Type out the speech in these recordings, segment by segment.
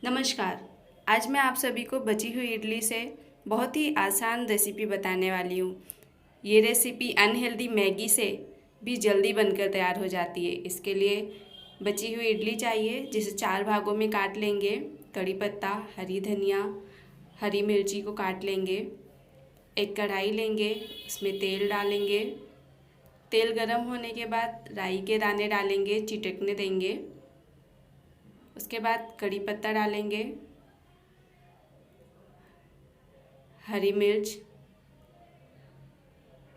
नमस्कार। आज मैं आप सभी को बची हुई इडली से बहुत ही आसान रेसिपी बताने वाली हूँ। ये रेसिपी अनहेल्दी मैगी से भी जल्दी बनकर तैयार हो जाती है। इसके लिए बची हुई इडली चाहिए, जिसे 4 भागों में काट लेंगे। कड़ी पत्ता, हरी धनिया, हरी मिर्ची को काट लेंगे। एक कढ़ाई लेंगे, उसमें तेल डालेंगे। तेल गरम होने के बाद राई के दाने डालेंगे, चिटकने देंगे। उसके बाद कड़ी पत्ता डालेंगे, हरी मिर्च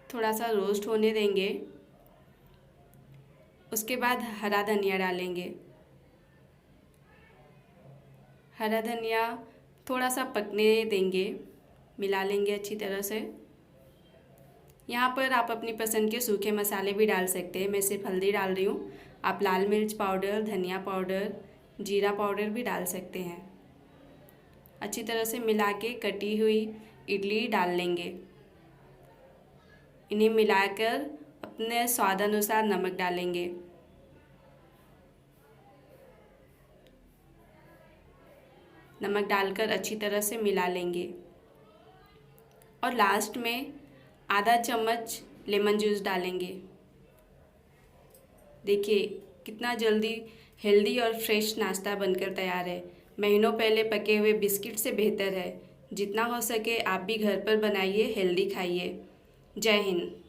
थोड़ा सा रोस्ट होने देंगे। उसके बाद हरा धनिया डालेंगे। हरा धनिया थोड़ा सा पकने देंगे, मिला लेंगे अच्छी तरह से। यहाँ पर आप अपनी पसंद के सूखे मसाले भी डाल सकते हैं। मैं सिर्फ हल्दी डाल रही हूँ। आप लाल मिर्च पाउडर, धनिया पाउडर, जीरा पाउडर भी डाल सकते हैं। अच्छी तरह से मिला के कटी हुई इडली डाल लेंगे। इन्हें मिलाकर अपने स्वाद अनुसार नमक डालेंगे। नमक डालकर अच्छी तरह से मिला लेंगे और लास्ट में आधा चम्मच लेमन जूस डालेंगे। देखिए कितना जल्दी हेल्दी और फ्रेश नाश्ता बनकर तैयार है। महीनों पहले पके हुए बिस्किट से बेहतर है। जितना हो सके आप भी घर पर बनाइए, हेल्दी खाइए। जय हिंद।